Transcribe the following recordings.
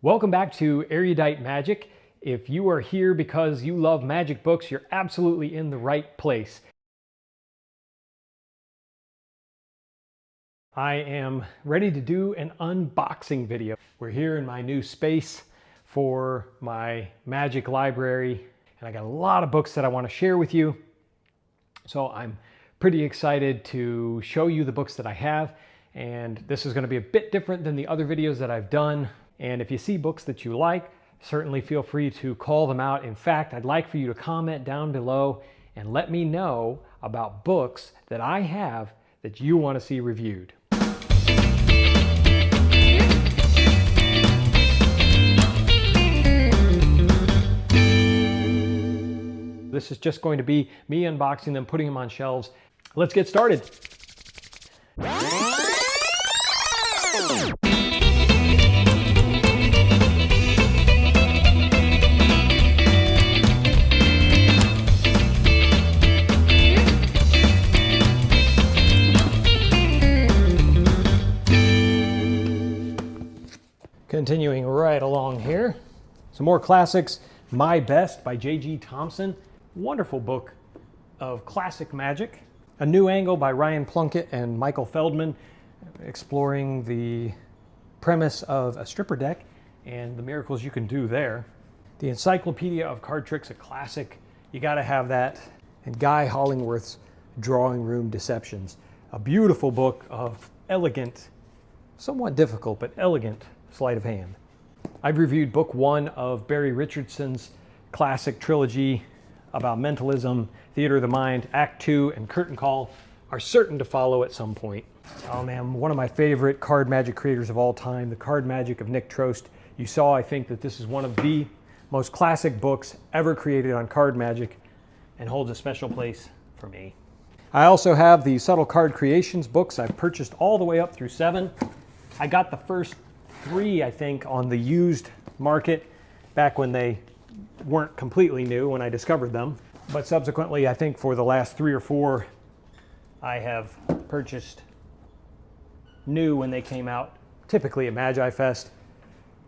Welcome back to Erudite Magic. If you are here because you love magic books, you're absolutely in the right place. I am ready to do an unboxing video. We're here in my new space for my magic library, and I got a lot of books that I want to share with you. So I'm pretty excited to show you the books that I have, and this is going to be a bit different than the other videos that I've done. And if you see books that you like, certainly feel free to call them out. In fact, I'd like for you to comment down below and let me know about books that I have that you want to see reviewed. This is just going to be me unboxing them, putting them on shelves. Let's get started. Continuing right along here, some more classics. My Best by J.G. Thompson. Wonderful book of classic magic. A New Angle by Ryan Plunkett and Michael Feldman, exploring the premise of a stripper deck and the miracles you can do there. The Encyclopedia of Card Tricks, a classic. You got to have that. And Guy Hollingworth's Drawing Room Deceptions. A beautiful book of elegant, somewhat difficult, but elegant sleight of hand. I've reviewed book 1 of Barry Richardson's classic trilogy about mentalism. Theater of the Mind, Act 2, and Curtain Call are certain to follow at some point. Oh man, one of my favorite card magic creators of all time, The Card Magic of Nick Trost. You saw, I think, that this is one of the most classic books ever created on card magic and holds a special place for me. I also have the Subtle Card Creations books. I've purchased all the way up through 7. I got the first 3, I think, on the used market back when they weren't completely new when I discovered them. But subsequently, I think for the last 3 or 4, I have purchased new when they came out, typically at Magi Fest.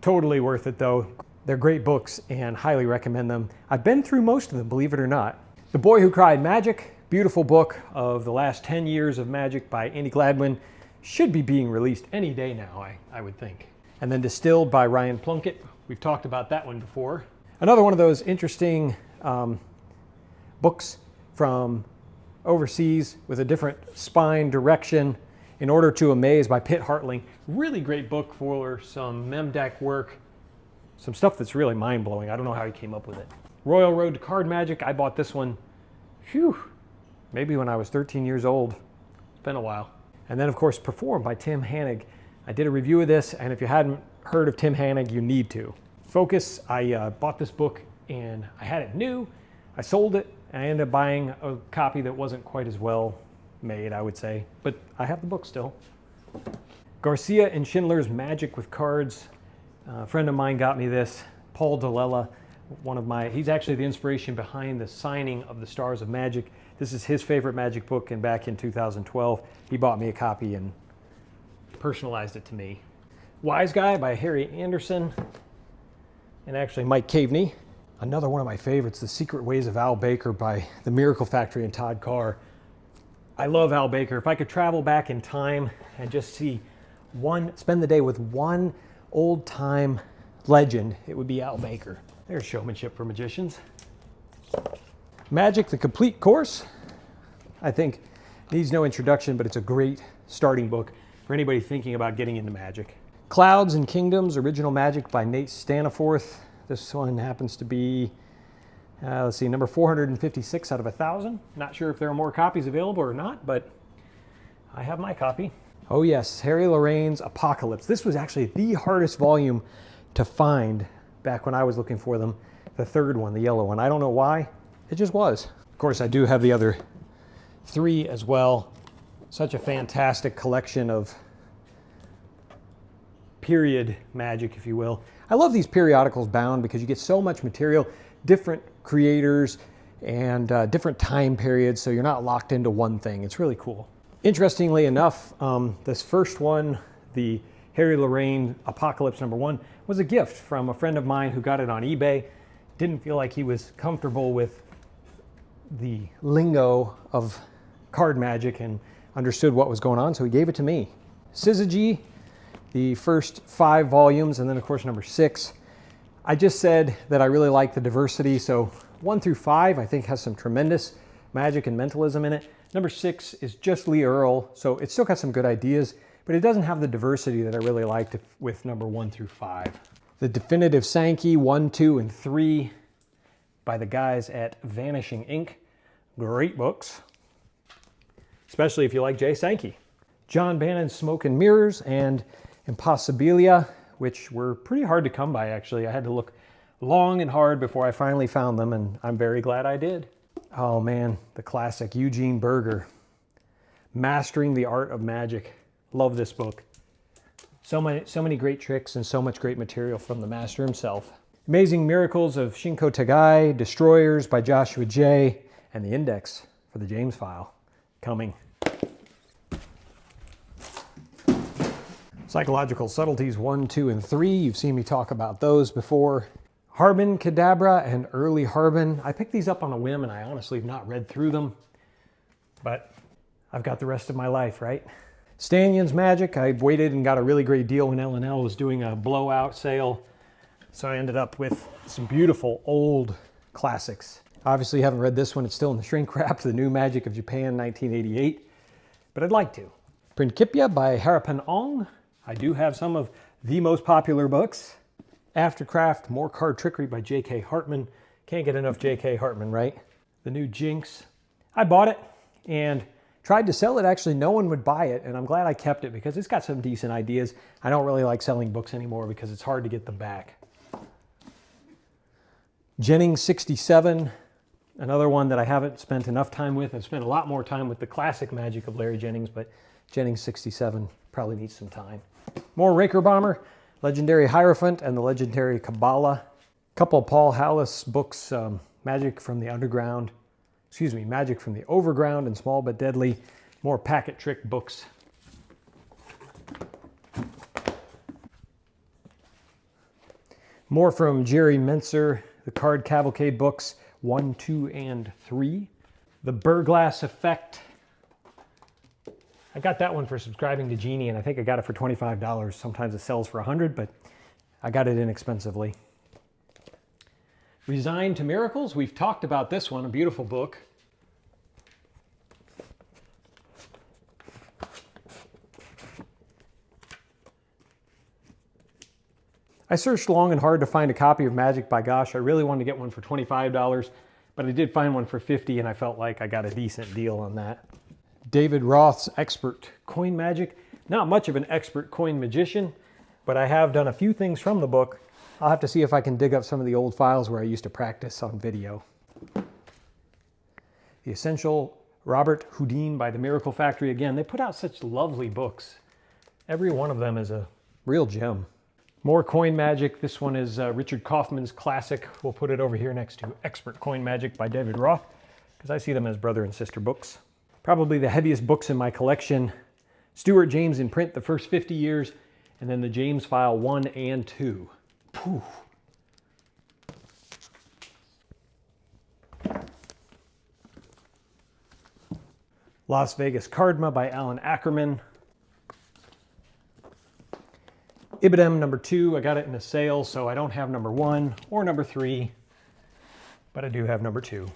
Totally worth it though. They're great books and highly recommend them. I've been through most of them, believe it or not. The Boy Who Cried Magic, beautiful book of the last 10 years of magic by Andy Gladwin. Should be being released any day now, I would think. And then Distilled by Ryan Plunkett. We've talked about that one before. Another one of those interesting books from overseas with a different spine direction, In Order to Amaze by Pitt Hartling. Really great book for some mem deck work. Some stuff that's really mind-blowing. I don't know how he came up with it. Royal Road to Card Magic. I bought this one, maybe when I was 13 years old. It's been a while. And then, of course, Performed by Tim Hannig. I did a review of this, and if you hadn't heard of Tim Hannig, you need to. Focus, I bought this book, and I had it new. I sold it, and I ended up buying a copy that wasn't quite as well made, I would say. But I have the book still. Garcia and Schindler's Magic with Cards. A friend of mine got me this. Paul DeLella, he's actually the inspiration behind the signing of the Stars of Magic. This is his favorite magic book, and back in 2012, he bought me a copy and personalized it to me. Wise Guy by Harry Anderson, and actually Mike Caveney. Another one of my favorites, The Secret Ways of Al Baker by The Miracle Factory and Todd Carr. I love Al Baker. If I could travel back in time and just spend the day with one old-time legend, it would be Al Baker. There's showmanship for magicians. Magic, The Complete Course. I think needs no introduction, but it's a great starting book for anybody thinking about getting into magic. Clouds and Kingdoms, Original Magic by Nate Staniforth. This one happens to be, let's see, number 456 out of 1,000. Not sure if there are more copies available or not, but I have my copy. Oh yes, Harry Lorraine's Apocalypse. This was actually the hardest volume to find back when I was looking for them. The third one, the yellow one. I don't know why, it just was. Of course, I do have the other 3 as well. Such a fantastic collection of period magic, if you will. I love these periodicals bound because you get so much material, different creators, and different time periods, so you're not locked into one thing. It's really cool. Interestingly enough, this first one, the Harry Lorraine Apocalypse #1 was a gift from a friend of mine who got it on eBay. Didn't feel like he was comfortable with the lingo of card magic and understood what was going on, so he gave it to me. Syzygy, the first 5 volumes, and then of course number 6. I just said that I really like the diversity, so 1 through 5 I think has some tremendous magic and mentalism in it. Number 6 is just Lee Earl, so it's still got some good ideas, but it doesn't have the diversity that I really liked with number 1 through 5. The Definitive Sankey 1, 2, and 3 by the guys at Vanishing Ink. Great books, especially if you like Jay Sankey. John Bannon's Smoke and Mirrors and Impossibilia, which were pretty hard to come by actually. I had to look long and hard before I finally found them, and I'm very glad I did. Oh man, the classic Eugene Berger, Mastering the Art of Magic. Love this book. So many great tricks and so much great material from the master himself. Amazing Miracles of Shinko Tagai, Destroyers by Joshua J., and the Index for the James File coming. Psychological Subtleties 1, 2, and 3. You've seen me talk about those before. Harbin Kadabra and Early Harbin. I picked these up on a whim and I honestly have not read through them, but I've got the rest of my life, right? Stanion's Magic. I waited and got a really great deal when L&L was doing a blowout sale, so I ended up with some beautiful old classics. Obviously haven't read this one. It's still in the shrink wrap, The New Magic of Japan 1988, but I'd like to. Principia by Harapan Ong. I do have some of the most popular books. Aftercraft, More Card Trickery by J.K. Hartman. Can't get enough J.K. Hartman, right? The New Jinx. I bought it and tried to sell it. Actually, no one would buy it, and I'm glad I kept it because it's got some decent ideas. I don't really like selling books anymore because it's hard to get them back. Jennings 67, another one that I haven't spent enough time with. I've spent a lot more time with the classic magic of Larry Jennings, but Jennings 67 probably needs some time. More Raker Bomber, Legendary Hierophant, and the Legendary Kabbalah. A couple of Paul Hallis books, Magic from the Underground, Magic from the Overground and Small But Deadly. More packet trick books. More from Jerry Menser, the Card Cavalcade books, 1, 2, and 3. The Burglass Effect. I got that one for subscribing to Genie, and I think I got it for $25. Sometimes it sells for $100, but I got it inexpensively. Resigned to Miracles. We've talked about this one, a beautiful book. I searched long and hard to find a copy of Magic by Gosh. I really wanted to get one for $25, but I did find one for $50, and I felt like I got a decent deal on that. David Roth's Expert Coin Magic. Not much of an expert coin magician, but I have done a few things from the book. I'll have to see if I can dig up some of the old files where I used to practice on video. The Essential Robert Houdin by the Miracle Factory. Again, they put out such lovely books. Every one of them is a real gem. More coin magic. This one is Richard Kaufman's classic. We'll put it over here next to Expert Coin Magic by David Roth, because I see them as brother and sister books. Probably the heaviest books in my collection. Stuart James in print, the first 50 years, and then the James File 1 and 2. Whew. Las Vegas Cardma by Alan Ackerman. Ibidem number 2, I got it in a sale, so I don't have number 1 or number 3, but I do have number 2.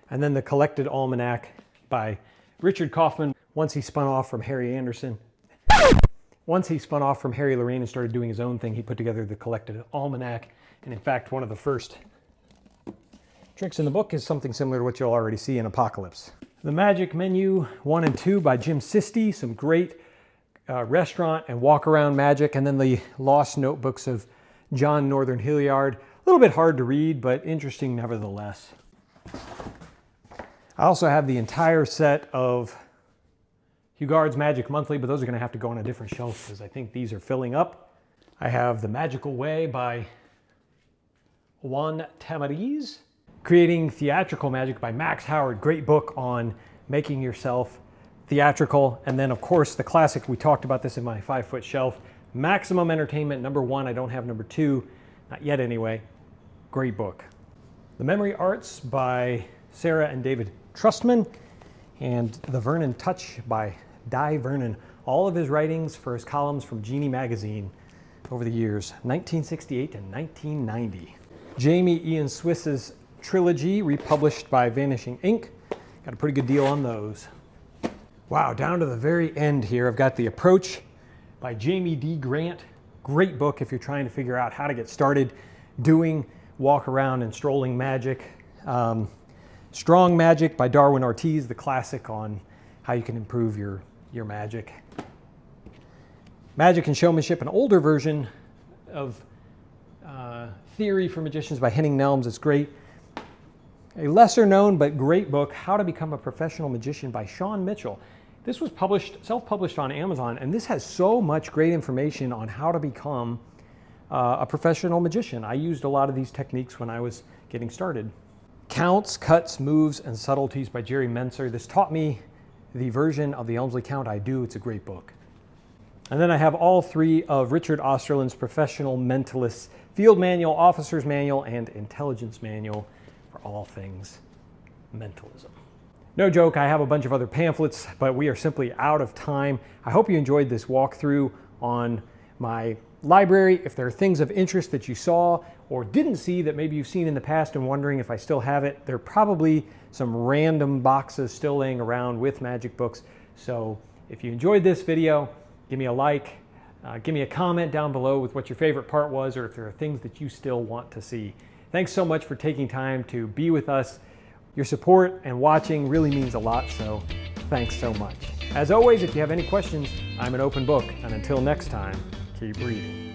And then the Collected Almanac by Richard Kaufman. Once he spun off from Harry Anderson, once he spun off from Harry Lorraine and started doing his own thing, he put together the Collected Almanac. And in fact, one of the first tricks in the book is something similar to what you'll already see in Apocalypse. The Magic Menu 1 and 2 by Jim Sisti, some great restaurant and walk-around magic, and then the Lost Notebooks of John Northern Hilliard. A little bit hard to read, but interesting nevertheless. I also have the entire set of Hugard's Magic Monthly, but those are going to have to go on a different shelf because I think these are filling up. I have The Magical Way by Juan Tamariz. Creating Theatrical Magic by Max Howard. Great book on making yourself theatrical. And then, of course, the classic, we talked about this in my 5-foot shelf, Maximum Entertainment, number 1. I don't have number 2, not yet anyway. Great book. The Memory Arts by Sarah and David Trustman, and The Vernon Touch by Di Vernon. All of his writings for his columns from Genie magazine over the years, 1968 and 1990. Jamie Ian Swiss's trilogy, republished by Vanishing Ink. Got a pretty good deal on those. Wow, down to the very end here, I've got The Approach by Jamie D. Grant. Great book if you're trying to figure out how to get started doing walk around and strolling magic. Strong Magic by Darwin Ortiz, the classic on how you can improve your magic. Magic and Showmanship, an older version of Theory for Magicians by Henning Nelms. It's great. A lesser known but great book, How to Become a Professional Magician by Sean Mitchell. This was self-published on Amazon, and this has so much great information on how to become a professional magician. I used a lot of these techniques when I was getting started. Counts, Cuts, Moves, and Subtleties by Jerry Menser. This taught me the version of the Elmsley count I do. It's a great book. And then I have all 3 of Richard Osterland's Professional Mentalists Field Manual, Officer's Manual, and Intelligence Manual for all things mentalism. No joke, I have a bunch of other pamphlets, but we are simply out of time. I hope you enjoyed this walkthrough on my library. If there are things of interest that you saw or didn't see that maybe you've seen in the past and wondering if I still have it, there are probably some random boxes still laying around with magic books. So if you enjoyed this video, give me a like, give me a comment down below with what your favorite part was, or if there are things that you still want to see. Thanks so much for taking time to be with us. Your support and watching really means a lot, so thanks so much. As always, if you have any questions, I'm an open book, and until next time, keep reading.